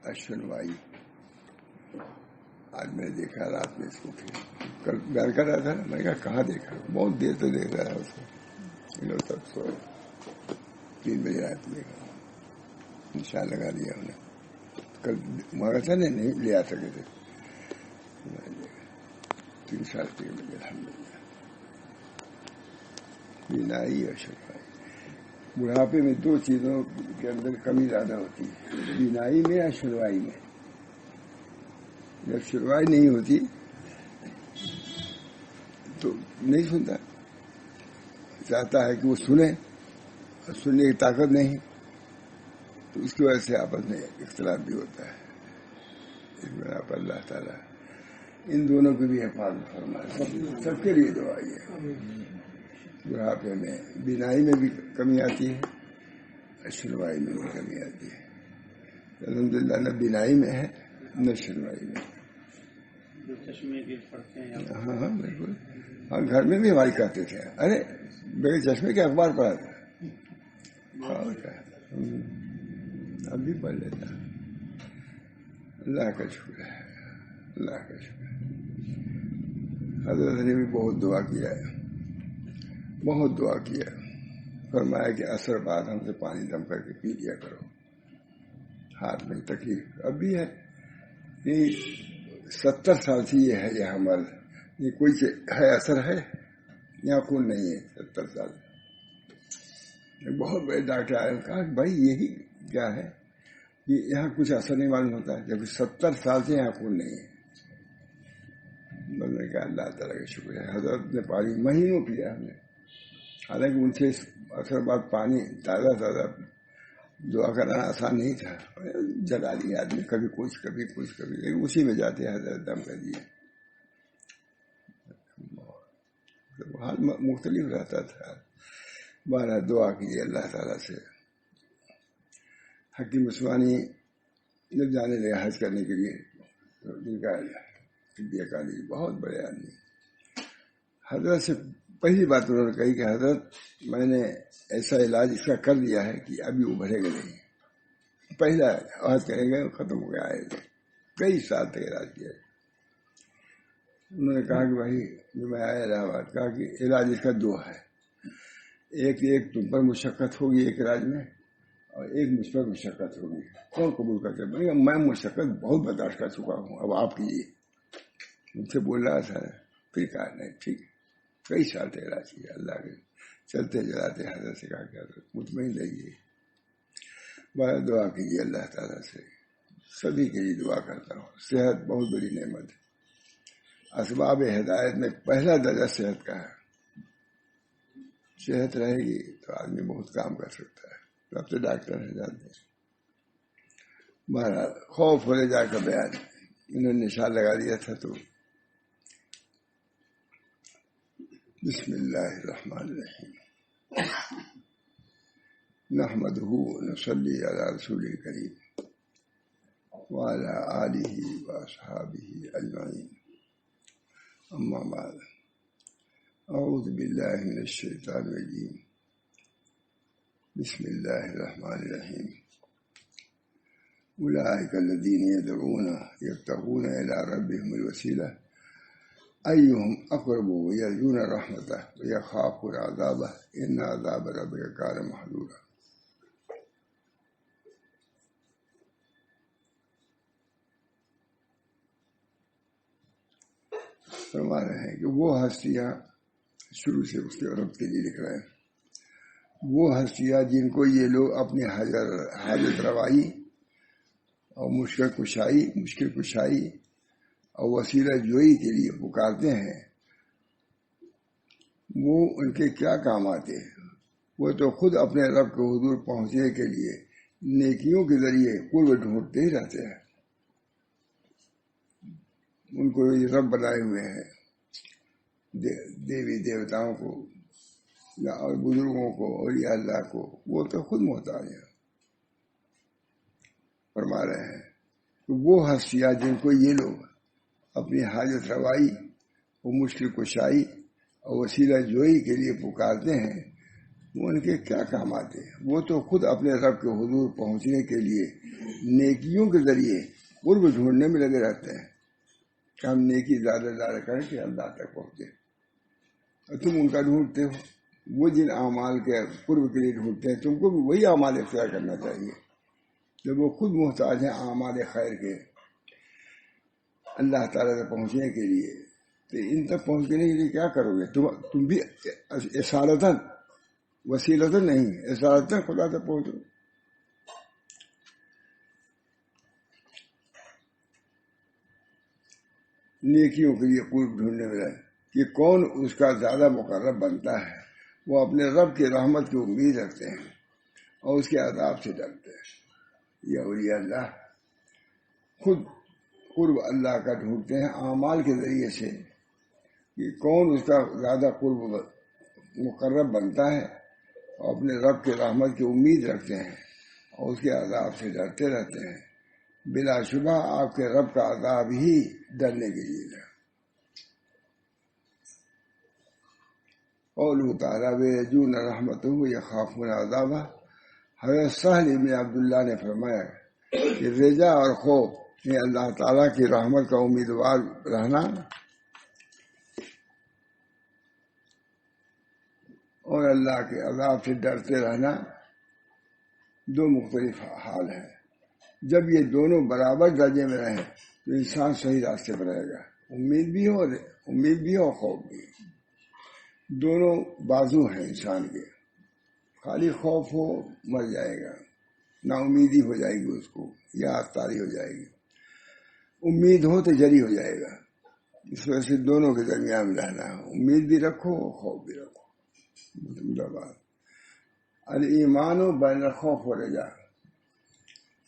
اشنوائی. آج میں نے دیکھا رات میں اس کو، پھر کل بیان کر رہا تھا نا، میں نے کہا کہاں دیکھا، بہت دیر تو دیکھ رہا ہے اس کو. سب سوئے، 3 بجے رات دیکھا، نشان لگا دیا انہیں. کل مارا تھا نہیں لے آ سکے تھے. 3 سال 3 بجے الحمدللہ. بینائی اور شنوائی. بڑھاپے میں 2 چیزوں کے اندر کمی زیادہ ہوتی ہے، بینائی میں یا شنوائی میں. جب شنوائی نہیں ہوتی تو نہیں سنتا، چاہتا ہے کہ وہ سنے، اور سننے کی طاقت نہیں، تو اس کی وجہ سے آپس میں اختلاف بھی ہوتا ہے. اس بنا پر اللہ تعالیٰ ان دونوں کو بھی حفاظت فرمائے. سب کے لیے دعا ہے. بڑھاپے میں بینائی میں بھی کمی آتی ہے، شنوائی میں بھی کمی آتی ہے. الحمدللہ نہ بینائی میں ہے نہ شنوائی میں. ہاں بالکل. ہاں گھر میں بھی ہماری کہتے تھے، ارے بغیر چشمے کے اخبار پڑھا تھا. اب بھی پڑھ لیتا. اللہ کا شکر ہے، اللہ کا شکر ہے. حضرت نے بھی بہت دعا کیا ہے، بہت دعا کیا. فرمایا کہ عصر بعد ہم سے پانی دم کر کے پی لیا کرو. ہاتھ میں تکلیف اب بھی ہے، 70 سال سے یہ ہے، یہ حمل یہ کوئی ہے اثر ہے، یہاں خون نہیں ہے. 70 سال بہت بڑے ڈاکٹر آئے، کہا بھائی یہی کیا ہے کہ یہاں کچھ اثر نہیں معلوم ہوتا ہے، جبکہ 70 سال سے یہاں خون نہیں ہے. میں نے کہا اللہ تعالیٰ کا شکر ہے. حضرت نے پانی مہینوں پیا ہم نے، حالانکہ ان سے اثر بعد پانی تازہ دعا کرنا آسان نہیں تھا. جگہ لیا آدمی، کبھی کچھ لیکن اسی میں جاتے حضرت دم کر دیے. حال مختلف رہتا تھا. بارہ دعا کیجیے اللہ تعالیٰ سے. حکیم عثمانی جب جانے لگے حج کرنے کے لیے، جن کا کالج بہت بڑے آدمی، حضرت سے پہلی بات انہوں نے کہی کہ حضرت میں نے ایسا علاج اس کا کر دیا ہے کہ ابھی ابھرے گا نہیں. پہلا عہد کریں گے ختم ہو گیا ہے. کئی سال تک علاج کیا. انہوں نے کہا کہ بھائی جو میں آیا الہ آباد، کہا کہ علاج اس کا 2 ہے. ایک تم پر مشقت ہوگی ایک علاج میں، اور ایک مجھ پر مشقت ہوگی. کون قبول کرتے؟ میں مشقت بہت برداشت کر چکا ہوں، اب آپ کیجیے. مجھ سے بول رہا تھا، پھر کہا نہیں ٹھیک. کئی سال تک علاج کیا اللہ کے. چلتے جلاتے حضرت سے کہا کہ حضرت مطمئن رہیے، بڑا دعا کیجیے اللہ تعالیٰ سے. سبھی کے لیے دعا کرتا ہوں. صحت بہت بڑی نعمت ہے. اسباب ہدایت میں پہلا درجہ صحت کا ہے. صحت رہے گی تو آدمی بہت کام کر سکتا ہے. اب تو ڈاکٹر ہیں جانتے ہیں. بہرحال خوف ہو جا کر بیان انہوں نے نشان لگا دیا تھا. تو بسم اللہ الرحمن الرحیم. نحمدہ ونصلی علی رسول کریم وعلی آلہ واصحابہ اجمعین. اما بعد، اعوذ باللہ من الشیطان الرجیم. بسم اللہ الرحمن الرحیم. اولئک الذین یدعون یبتغون الی ربهم الوسیلہ ایہم اقرب ویرجون رحمتہ ویخافون عذابہ ان عذاب ربک کان محذورا. فرما رہے ہیں کہ وہ ہستیاں، شروع سے اس کے رب کے لیے لکھ رہے ہیں، وہ ہستیاں جن کو یہ لوگ اپنی حاجت روائی اور مشکل کشائی اور وسیلہ جوئی کے لیے پکارتے ہیں، وہ ان کے کیا کام آتے ہیں؟ وہ تو خود اپنے رب کے حضور پہنچنے کے لیے نیکیوں کے ذریعے قرب ڈھونڈتے ہی رہتے ہیں. ان کو یہ رب بنائے ہوئے ہیں، دیوی دیوتاؤں کو اور بزرگوں کو اور یا اللہ کو، وہ تو خود محتاج ہیں. فرما رہے ہیں کہ وہ ہستیاں جن کو یہ لوگ اپنی حاجت روائی اور مشکل کشائی اور وسیلہ جوئی کے لیے پکارتے ہیں، وہ ان کے کیا کام آتے ہیں؟ وہ تو خود اپنے رب کے حضور پہنچنے کے لیے نیکیوں کے ذریعے قرب ڈھونڈنے میں لگے رہتے ہیں کہ ہم نیکی زیادہ زیادہ کریں کہ اللہ تک پہنچے، اور تم ان کا ڈھونڈتے ہو۔ وہ جن اعمال کے قرب کے لیے ڈھونڈتے ہیں، تم کو بھی وہی اعمال اختیار کرنا چاہیے جب وہ خود محتاج ہیں اعمال خیر کے اللہ تعالیٰ تک پہنچنے کے لیے۔ تو ان تک پہنچنے کے لیے کیا کرو گے؟ تم بھی اصالتاً وسیلتاً نہیں، اصالتاً خدا تک پہنچو۔ نیکیوں کے لیے قرب ڈھونڈنے میں کہ کون اس کا زیادہ مقرب بنتا ہے، وہ اپنے رب کی رحمت کی امید رکھتے ہیں اور اس کے عذاب سے ڈرتے ہیں۔ یہ اولیاء اللہ خود قرب اللہ کا ڈھونڈتے ہیں اعمال کے ذریعے سے کہ کون اس کا زیادہ قرب مقرب بنتا ہے، اور اپنے رب کی رحمت کی امید رکھتے ہیں اور اس کے عذاب سے ڈرتے رہتے ہیں۔ بلا شبہ آپ کے رب کا عذاب ہی ڈرنے کے لیے ہے۔ قوله تعالیٰ وَيَرْجُونَ رَحْمَتَهُ وَيَخَافُونَ عَذَابَهُ، حضرت سہل ابن عبداللہ نے فرمایا کہ رجا اور خوف یہ اللہ تعالیٰ کی رحمت کا امیدوار رہنا اور اللہ کے عذاب سے ڈرتے رہنا دو مختلف حال ہیں۔ جب یہ دونوں برابر درجے میں رہیں تو انسان صحیح راستے پر رہے گا، امید بھی ہو خوف بھی۔ دونوں بازو ہیں انسان کے، خالی خوف ہو مر جائے گا، نا امیدی ہو جائے گی اس کو، یا تاری ہو جائے گی۔ امید ہو تو جری ہو جائے گا۔ اس وجہ سے دونوں کے درمیان میں رہنا ہے، امید بھی رکھو خوف بھی رکھو۔ الایمان بین الخوف و رجا،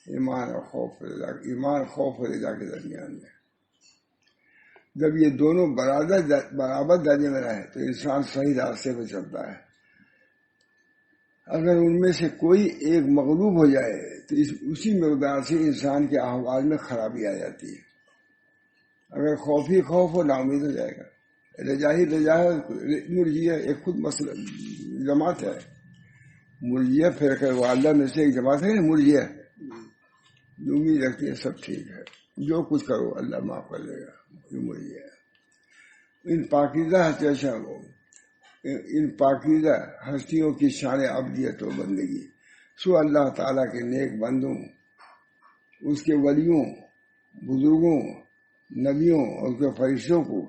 ایمان اور خوف رجا، ایمان خوف و رجا کے درمیان میں جب یہ دونوں برابر درجے میں رہے تو انسان صحیح راستے پہ چلتا ہے۔ اگر ان میں سے کوئی ایک مغلوب ہو جائے تو اسی مقدار سے انسان کے احوال میں خرابی آ جاتی ہے۔ اگر خوف ہی خوف ہو، نا امید ہو جائے گا۔ رجا ہی رجا ہے، مرجیہ ایک خود مسئلہ جماعت ہے، مرجیہ فرقہ واحدہ میں سے ایک جماعت ہے نا، مرجیہ جو امید رکھتی ہے سب ٹھیک ہے، جو کچھ کرو اللہ معاف کر دے گا، یہ مرجیہ ہے۔ ان پاکیزہ ہستیوں کی شان عبدیت و بندگی سو اللہ تعالیٰ کے نیک بندوں، اس کے ولیوں، بزرگوں، نبیوں اور اس کے فرشتوں کو،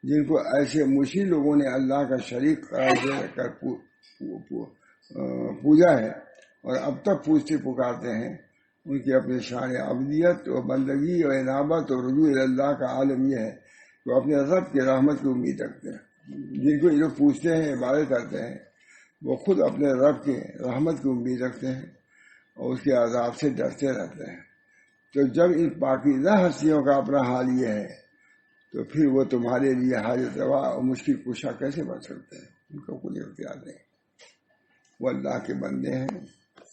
جن کو ایسے مشرک لوگوں نے اللہ کا شریک قرار دے کر پوجا ہے اور اب تک پوجتے پکارتے ہیں، ان کی اپنی شان عبدیت و بندگی اور انابت اور رجوع اللہ کا عالم یہ ہے کہ وہ اپنے رب کی رحمت کی امید رکھتے ہیں۔ جن کو یہ لوگ پوچھتے ہیں، عبادت کرتے ہیں، وہ خود اپنے رب کی رحمت کی امید رکھتے ہیں اور اس کے عذاب سے ڈرتے رہتے ہیں۔ تو جب ان پاکیزہ ہستیوں کا اپنا حال یہ ہے تو پھر وہ تمہارے لیے حاجت روا اور مشکل کشا کیسے بن سکتے ہیں؟ ان کا کوئی اختیار نہیں، وہ اللہ کے بندے ہیں،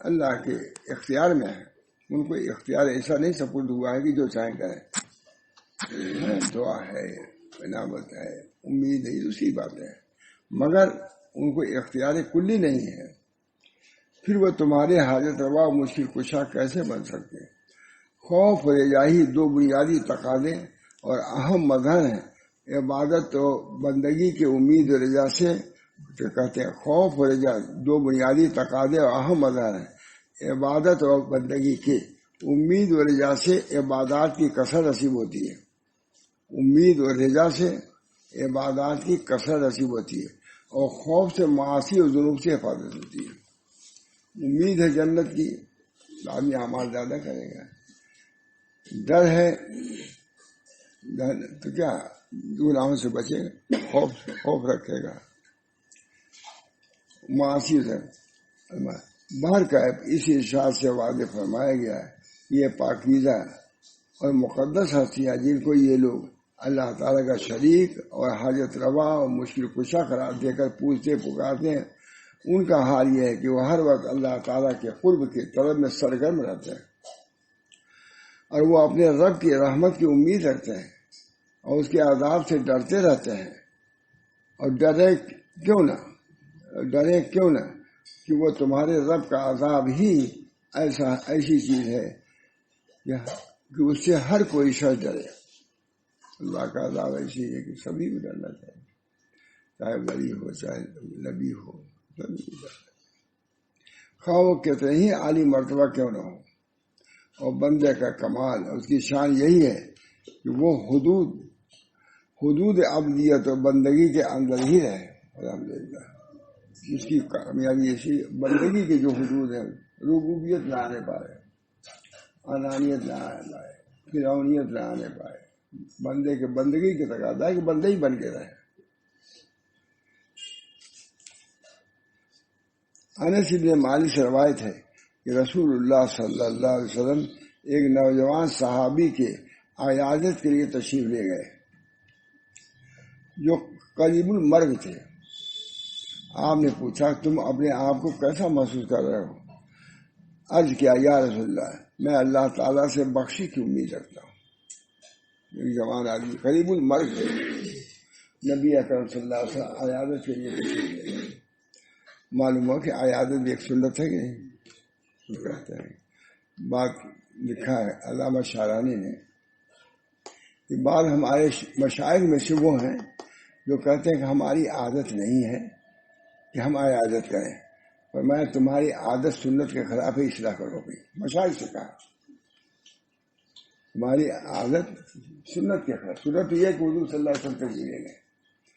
اللہ کے اختیار میں ہیں۔ ان کو اختیار ایسا نہیں سپرد ہوا ہے کہ جو چاہیں کریں۔ دعا ہے، انابت ہے، امید ہے، دوسری بات ہے، مگر ان کو اختیار کلی نہیں ہے۔ پھر وہ تمہارے حاجت روا و مشکل کشا کیسے بن سکتے ہیں؟ خوف و رجا ہی دو بنیادی تقاضے اور اہم مظہر ہیں عبادت و بندگی کے۔ امید و رجا سے کہتے ہیں خوف و رجا دو بنیادی تقاضے اور اہم مظہر ہیں عبادت اور بندگی کے۔ امید و رجا سے عبادات کی کثرت نصیب ہوتی ہے، امید و رجا سے عبادات کی کثرت نصیب ہوتی ہے، اور خوف سے معاصی اور ذنوب سے حفاظت ہوتی ہے۔ امید ہے جنت کی، آدمی اعمال زیادہ کرے گا۔ ڈر ہے تو کیا گناہوں سے بچے گا، خوف رکھے گا، معاصی سے باہر کا ہے۔ اس ارشاد سے واضح فرمایا گیا ہے یہ پاکیزہ اور مقدس ہستیاں جن کو یہ لوگ اللہ تعالیٰ کا شریک اور حاجت روا اور مشکل کشا قرار دے کر پوچھتے پکارتے ہیں، ان کا حال یہ ہے کہ وہ ہر وقت اللہ تعالیٰ کے قرب کی طلب میں سرگرم رہتے ہیں اور وہ اپنے رب کی رحمت کی امید رکھتے ہیں اور اس کے عذاب سے ڈرتے رہتے ہیں۔ اور ڈرے کیوں نہ کہ وہ تمہارے رب کا عذاب ہی ایسی چیز ہے کہ اس سے ہر کوئی شخص ڈرے. اللہ کا عذاب ایسی ہے کہ سبھی کو ڈرنا چاہیے، چاہے ولی ہو چاہے نبی ہو، سبھی کو ڈرنا چاہیے، خواہ وہ کتنے ہی عالی مرتبہ کیوں نہ ہو. اور بندے کا کمال، اس کی شان یہی ہے کہ وہ حدود عبدیت و بندگی کے اندر ہی رہے. الحمدللہ اس کی کامیابی ایسی، بندگی کے جو حدود ہیں، ربوبیت نہ آنے پائے، انانیت نہ آنے پائے، فرعونیت نہ آنے پائے. بندے کے بندگی کے تقاضا ہے کہ بندے ہی بن کے رہے. انس بن مالک سے روایت ہے کہ رسول اللہ صلی اللہ علیہ وسلم ایک نوجوان صحابی کے عیادت کے لیے تشریف لے گئے جو قریب المرگ تھے. آپ نے پوچھا تم اپنے آپ کو کیسا محسوس کر رہے ہو؟ عرض کیا یا رسول اللہ میں اللہ تعالیٰ سے بخشش کی امید رکھتا ہوں. ایک جوان آدمی قریب المرگ تھے، نبی اکرم صلی اللہ علیہ وسلم عیادت کے لیے تشریف لے گئے. معلوم ہو کہ عیادت بھی ایک سنت ہے کہ نہیں؟ کہتے ہیں بات لکھا ہے علامہ شارانی نے کہ بعض ہمارے مشائخ میں سے وہ ہیں جو کہتے ہیں کہ ہماری عادت نہیں ہے کہ ہم عیادت کریں، اور میں تمہاری عادت سنت کے خلاف ہی اصلاح کرو گی. مشائخ سے کہا تمہاری عادت سنت کے خلاف، سنت یہ ہے کہ حضور صلی اللہ علیہ وسلم تک جینے گئے.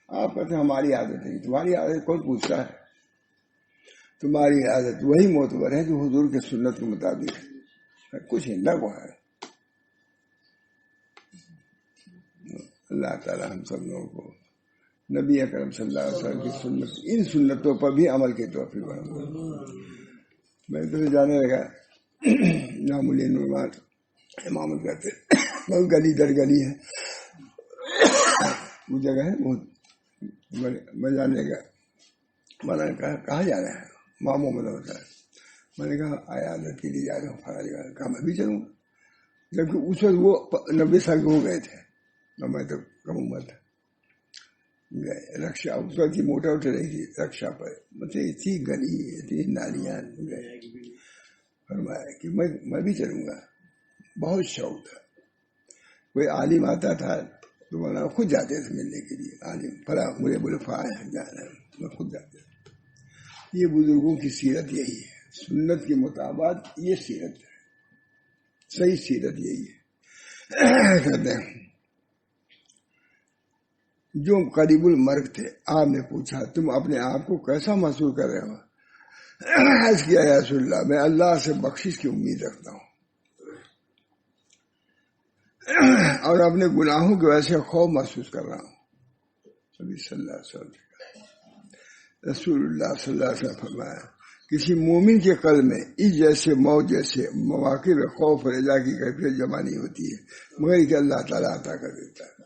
آپ کہتے ہیں ہماری عادت نہیں. تمہاری عادت کون پوچھتا ہے؟ تمہاری عادت وہی معتبر ہے جو حضور کے سنت کے مطابق ہے، کچھ ہندا کو ہے. اللہ تعالی ہم سب لوگوں کو نبی اکرم صلی اللہ علیہ وسلم کی سنت، ان سنتوں پر بھی عمل کی توفیق بنائے. میں تو جانے لگا معمولی نعمان امامت کرتے، بہت گلی در گلی ہے وہ جگہ ہے، بہت میں جانے لگا. میں نے کہا کہاں جا رہے ہیں؟ ماموں میں ہوتا ہے. میں نے کہا عیادت کے لیے جا رہا ہوں فلاں جگہ. کہا میں بھی چلوں، جبکہ اس وقت وہ 90 سال کے ہو گئے تھے اور میں تو کم عمر تھا. رکشا اس وقت کی موٹر اٹھ رہی تھی رکشا پر، مطلب اتنی گلی اتنی نالیاں گئے. فرمایا کہ میں بھی چلوں گا. بہت شوق تھا. کوئی عالم آتا تھا تو میں خود جاتے تھے ملنے کے لیے. عالم فلاں مجھے بولے فلاں جانا ہے، میں خود جاتے تھا. یہ بزرگوں کی سیرت یہی ہے، سنت کے مطابق یہ سیرت ہے، صحیح سیرت یہی ہے. کہتے ہیں جو قریب المرگ تھے آپ نے پوچھا تم اپنے آپ کو کیسا محسوس کر رہے ہو؟ عرض کیا یا رسول اللہ میں اللہ سے بخشش کی امید رکھتا ہوں اور اپنے گناہوں کی وجہ سے خوف محسوس کر رہا ہوں. نبی صلی اللہ علیہ وسلم رسول اللہ صلی اللہ علیہ وسلم فرمایا کسی مومن کے قلب میں اس جیسے موت جیسے مواقع میں خوف اور رضا کی کیفیت جمع نہیں ہوتی ہے مگر کہ اللہ تعالیٰ عطا کر دیتا ہے.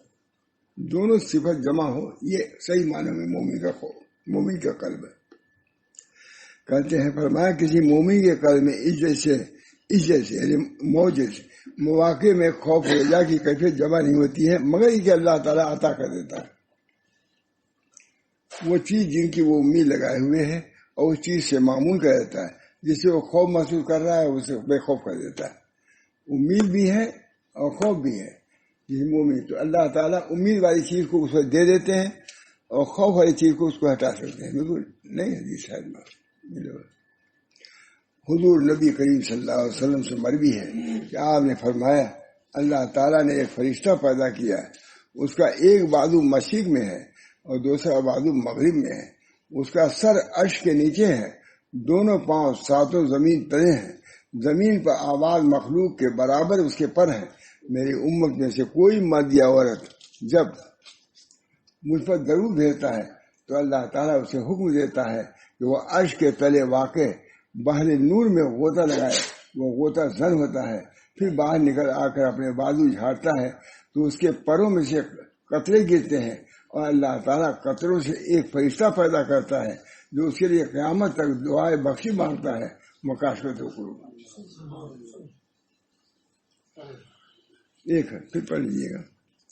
دونوں صفت جمع ہو یہ صحیح معنی میں مومن کا خوف، مومن کا قلب ہے. کہتے ہیں فرمایا کسی مومن کے قلب میں اس جیسے یعنی موت جیسے مواقع میں خوف اور رضا کی کیفیت جمع نہیں ہوتی ہے مگر کہ اللہ تعالیٰ عطا کر دیتا ہے. وہ چیز جن کی وہ امید لگائے ہوئے ہے اور اس چیز سے معمول کر دیتا ہے. جس سے وہ خوف محسوس کر رہا ہے اسے بے خوف کر دیتا ہے. امید بھی ہے اور خوف بھی ہے. جس مومن تو اللہ تعالیٰ امید والی چیز کو اس کو دے دیتے ہیں اور خوف والی چیز کو اس کو ہٹا سکتے ہیں. بالکل نہیں ہے جی شاید حضور نبی کریم صلی اللہ علیہ وسلم سے مروی ہے کہ آپ نے فرمایا اللہ تعالیٰ نے ایک فرشتہ پیدا کیا ہے، اس کا ایک بازو مشرق میں ہے اور دوسرا بازو مغرب میں ہے. اس کا سر عرش کے نیچے ہے، دونوں پاؤں ساتوں زمین تلے ہیں. زمین پر آباد مخلوق کے برابر اس کے پر ہیں. میری امت میں سے کوئی مرد یا عورت جب مجھ پر درود بھیجتا ہے تو اللہ تعالیٰ اسے حکم دیتا ہے کہ وہ عرش کے تلے واقع بحر نور میں غوطہ لگائے. وہ غوطہ زن ہوتا ہے، پھر باہر نکل آ کر اپنے بازو جھاڑتا ہے تو اس کے پروں میں سے قطرے گرتے ہیں اور اللہ تعالیٰ قطروں سے ایک فرشتہ پیدا کرتا ہے جو اس کے لیے قیامت تک دعائے بخشی مانگتا ہے. مکاشفۃ القلوب ایک ہے، پھر پڑھ لیجیے گا.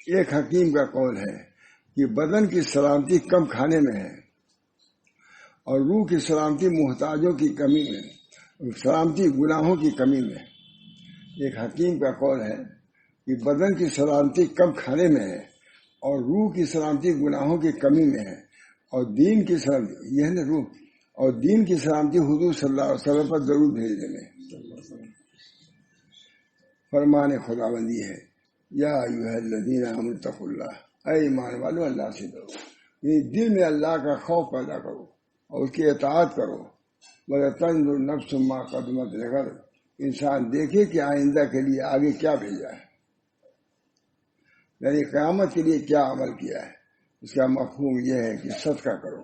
ایک حکیم کا قول ہے کہ بدن کی سلامتی کم کھانے میں ہے اور روح کی سلامتی محتاجوں کی کمی میں، سلامتی گناہوں کی کمی میں۔ ایک حکیم کا قول ہے کہ بدن کی سلامتی کم کھانے میں ہے اور روح کی سلامتی گناہوں کی کمی میں ہے، اور دین کی سلامتی، یہ ہے نا روح، اور دین کی سلامتی حضور صلی اللہ علیہ وسلم پر ضرور بھیجنے میں۔ فرمان خداوندی ہے یا ایھا الذین آمنوا اتقوا اللہ، اے ایمان والو اللہ سے ڈرو، یعنی دل میں اللہ کا خوف پیدا کرو اور اس کی اطاعت کرو۔ وَلْتَنظُرْ نَفْسٌ مَّا قَدَّمَتْ لِغَدٍ، انسان دیکھے کہ آئندہ کے لیے آگے کیا بھیجا ہے، یعنی قیامت کے لیے کیا عمل کیا ہے۔ اس کا مفہوم یہ ہے کہ صدقہ کرو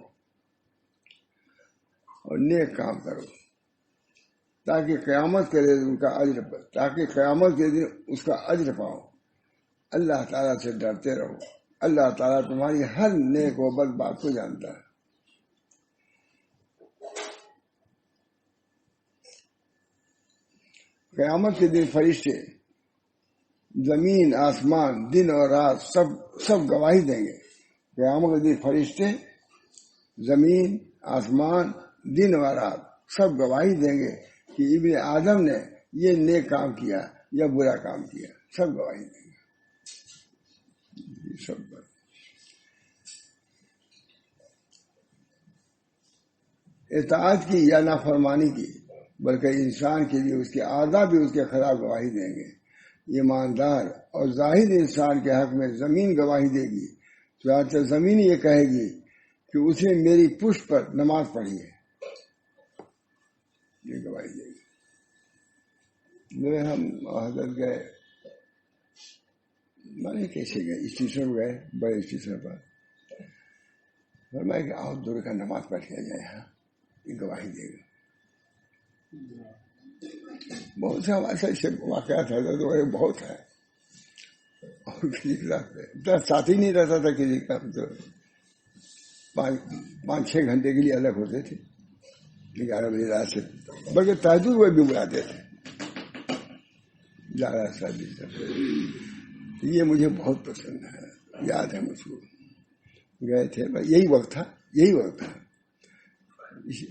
اور نیک کام کرو تاکہ قیامت کے دن اس کا اجر پاؤ۔ اللہ تعالیٰ سے ڈرتے رہو، اللہ تعالیٰ تمہاری ہر نیک و بد بات کو جانتا ہے۔ قیامت کے دن فرشتے، زمین، آسمان، دن اور رات سب گواہی دیں گے۔ قیامت کے دن فرشتے، زمین، آسمان، دن اور رات سب گواہی دیں گے کہ ابن آدم نے یہ نیک کام کیا یا برا کام کیا، سب گواہی دیں گے۔ سب اطاعت کی یا نافرمانی کی، بلکہ انسان کے لیے اس کے اعضاء بھی اس کے خلاف گواہی دیں گے۔ ایماندار اور زاہد انسان کے حق میں زمین گواہی دے گی، چنانچہ زمین یہ کہے گی کہ اسے میری پشت پر نماز پڑھی ہے، یہ گواہی دے گی۔ ہم حضرت گئے، میں کیسے گئے، اسٹیشن گئے، بڑے اسٹیشن پر، فرمایا کہ آؤ دور کا نماز پڑھ کیا جائے، ہاں یہ گواہی دے گا۔ بہت سے ہمارے ایسے واقعات حضرت ہوئے، بہت ہے، اور کسی کے ساتھ ساتھ ہی نہیں رہتا تھا کسی کا، تو 5-6 گھنٹے کے لیے الگ ہوتے تھے 11 بجے رات سے، بلکہ تہجد وہ بھی بلاتے تھے 11 سال۔ یہ مجھے بہت پسند ہے، یاد ہے مجھ کو، گئے تھے، یہی وقت تھا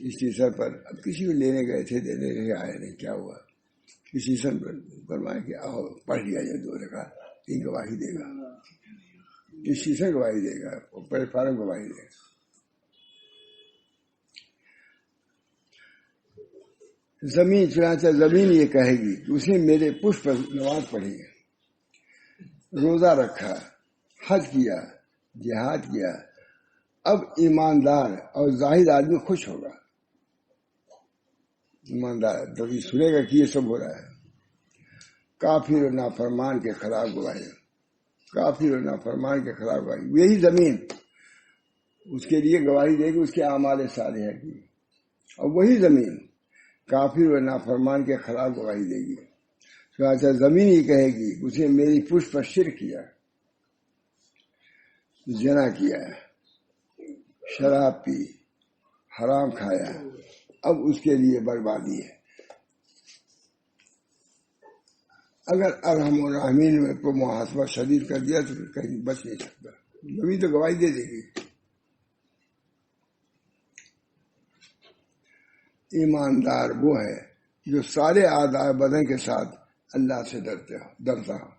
اسٹیشن پر۔ اب کسی کو لینے گئے تھے، دینے رہے، آئے نہیں، کیا ہوا، اسٹیشن پر فرمایا کہ آؤ پڑھ لیا جائے 2 رکعت، یہ گواہی دے گا، اسٹیشن گواہی دے گا، پلیٹ فارم گواہی دے گا۔ زمین، چنانچہ زمین یہ کہے گی کہ اس نے میرے پشت پر نماز پڑھی ہے، روزہ رکھا، حج کیا، جہاد کیا۔ اب ایماندار اور زاہد آدمی خوش ہوگا، ایماندار تو یہ سنے گا کہ یہ سب ہو رہا ہے۔ کافر اور نافرمان کے خلاف گواہی، کافر اور نافرمان کے خلاف گواہی، یہی زمین اس کے لیے گواہی دے گی اس کے اعمال صالحہ کی، اور وہی زمین کافر اور نافرمان کے خلاف گواہی دے گی۔ چنانچہ زمین یہ کہے گی اسے میری پشت پر شرک کیا، زنا کیا، شراب پی، حرام کھایا، اب اس کے لیے بربادی ہے۔ اگر ارحم الراحمین میں کو محاسبہ شدید کر دیا تو کہیں بچ نہیں سکتا، زمین تو گواہی دے دے گی۔ ایماندار وہ ہے جو سارے اعضاء بدن کے ساتھ اللہ سے ڈرتا ہو،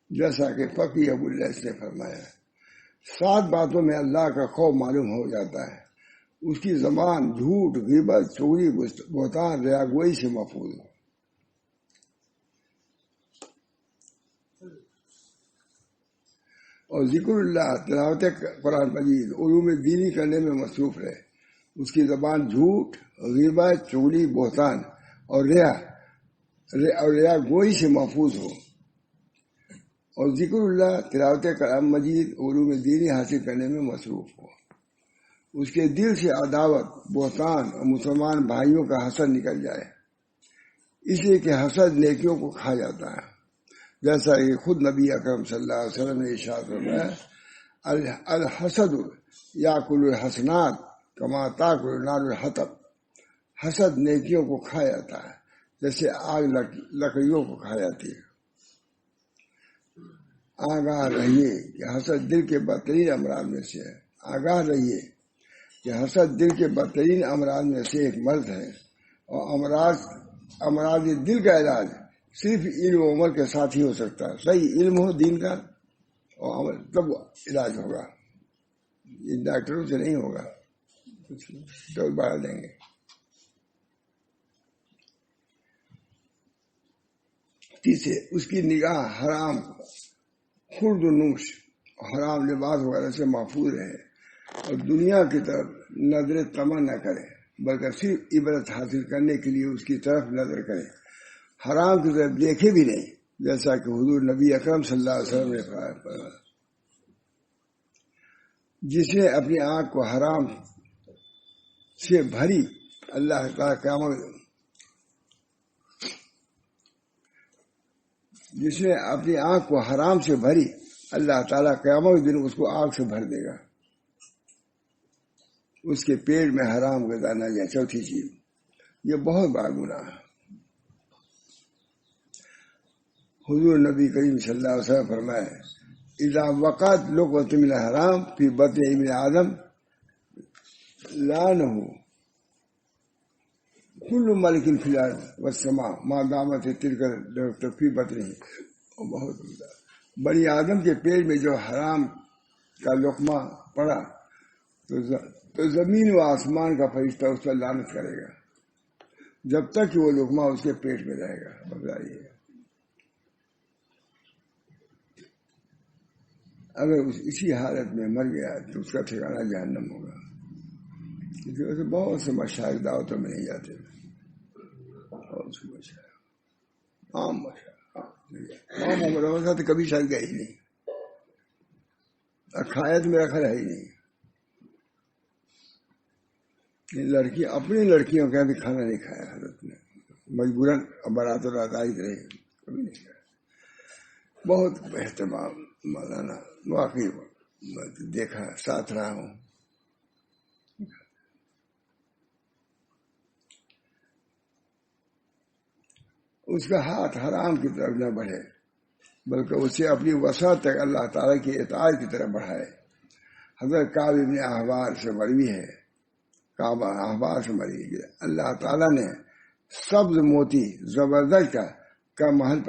جیسا کہ فقی ابو اللیث نے فرمایا، 7 باتوں میں اللہ کا خوف معلوم ہو جاتا ہے، اس کی زبان جھوٹ، غیبت، چغلی، بہتان، ریاگوئی سے محفوظ ہو۔ اور ذکر اللہ، تلاوت قرآن مجید، علوم دینی کرنے میں مصروف رہے، اس کی زبان جھوٹ، غیبت، چغلی، بہتان اور ریاگوئی سے محفوظ ہو۔ اور ذکر اللہ، تلاوت کلام مجید، علوم دینی حاصل کرنے میں مصروف ہو۔ اس کے دل سے عداوت، بہتان اور مسلمان بھائیوں کا حسد نکل جائے، اس لیے کہ حسد نیکیوں کو کھا جاتا ہے، جیسا کہ خود نبی اکرم صلی اللہ علیہ وسلم نے ارشاد فرمایا، الحسد یاکل الحسنات کما تاکل نار الحطب، حسد نیکیوں کو کھا جاتا ہے جیسے آگ لکڑیوں کو کھا جاتی ہے۔ آگاہ رہیے کہ حسد دل کے بدترین امراض میں سے ہے. آگاہ رہیے کہ حسد دل کے بدترین امراض میں سے ایک مرض ہے، اور امراض دل کا علاج صرف علم و عمل کے ساتھ ہی ہو سکتا ہے. صحیح علم ہو دین کا اور عمل، تب علاج ہوگا. یہ ڈاکٹروں سے نہیں ہوگا، ڈول بڑھا دیں گے. تیسرے، اس کی نگاہ حرام خورد و نوش، حرام لباس وغیرہ سے محفوظ رہے، اور دنیا کی طرف نظر طمع نہ کرے، بلکہ صرف عبرت حاصل کرنے کے لیے اس کی طرف نظر کرے، حرام کی طرف دیکھے بھی نہیں، جیسا کہ حضور نبی اکرم صلی اللہ علیہ وسلم نے فرمایا. جس نے اپنی آنکھ کو حرام سے بھری، اللہ تعالیٰ قیامت جس نے اپنی آنکھ کو حرام سے بھری، اللہ تعالیٰ قیامت دن اس کو آگ سے بھر دے گا. اس کے پیٹ میں حرام غذا نہ جائے. چوتھی چیز، یہ بہت بڑا گناہ ہے. حضور نبی کریم صلی اللہ علیہ وسلم فرمائے، اذا وقعت لقمۃ من الحرام فی بطن ابن آدم لعنہ کل ملک فی الارض والسماء ما دامت تلک فی بطنہ. بہت بنی آدم کے پیٹ میں جو حرام کا لقمہ پڑا تو زمین و آسمان کا فرشتہ اس پر لعنت کرے گا جب تک کہ وہ لقمہ اس کے پیٹ میں رہے گا. بتائیے، اگر اسی حالت میں مر گیا تو اس کا ٹھکانہ جہنم ہوگا. اس کی وجہ سے بہت سے مشائخ دعوتوں میں نہیں جاتے. بہت سے مشائخ عام مشائخ تو کبھی شاید گئے ہی نہیں، کھایا تو میرا خیال ہے ہی نہیں. لڑکی اپنی لڑکیوں کا بھی کھانا نہیں کھایا حضرت نے، مجبوراً برات و رضائی رہے، کبھی نہیں کھایا. بہت اہتمام مولانا، واقعی دیکھا، ساتھ رہا ہوں. اس کا ہاتھ حرام کی طرف نہ بڑھے، بلکہ اسے اپنی وسعت تک اللہ تعالیٰ کی اطاعت کی طرف بڑھائے. حضرت کعب ابن احبار سے مروی ہے، کعبہ احبار سے مروی ہے، اللہ تعالیٰ نے سبز موتی زبردست کا محل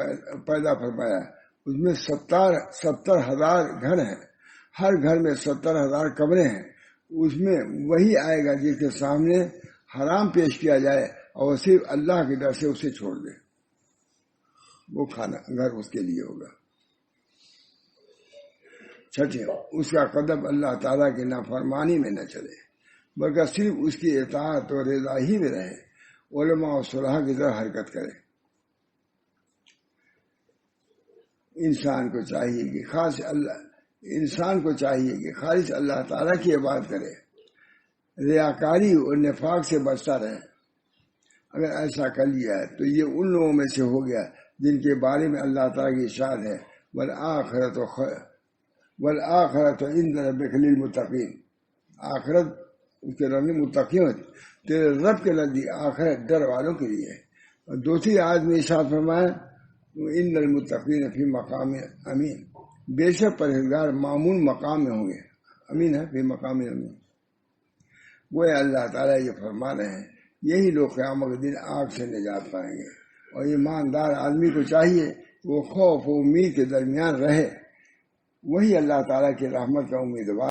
پیدا فرمایا. اس میں 70,000 گھر ہیں، ہر گھر میں 70,000 کمرے ہیں. اس میں وہی آئے گا جس کے سامنے حرام پیش کیا جائے اور صرف اللہ کے ڈر سے اسے چھوڑ دے، وہ کھانا گھر اس کے لیے ہوگا. چھٹے، اس کا قدم اللہ تعالیٰ کی نافرمانی میں نہ چلے، بلکہ صرف اس کی اطاعت اور رضا ہی میں رہے، علماء اور صلحاء کی طرح حرکت کرے. انسان کو چاہیے کہ خالص اللہ تعالیٰ کی عبادت کرے، ریاکاری اور نفاق سے بچتا رہے. اگر ایسا کر لیا ہے تو یہ ان لوگوں میں سے ہو گیا جن کے بارے میں اللہ تعالیٰ کی ارشاد ہے، والآخرۃ عند ربک للمتقین. آخرت اس کے رب متقیوں، تیرے رب کے نزدیک آخرت ڈر والوں کے لیے ہے. اور دوسری آیت میں ارشاد فرمایا، ان المتقین فی مقام امین. بے شک پرہیزگار معمول مقام میں ہوں گے. امین ہے، فی مقام امین. وہ اللہ تعالیٰ یہ فرما رہے ہیں، یہی لوگ قیامت کے دن آگ سے نجات پائیں گے. اور ایماندار آدمی کو چاہیے وہ خوف و امید کے درمیان رہے، وہی اللہ تعالیٰ کی رحمت کا امیدوار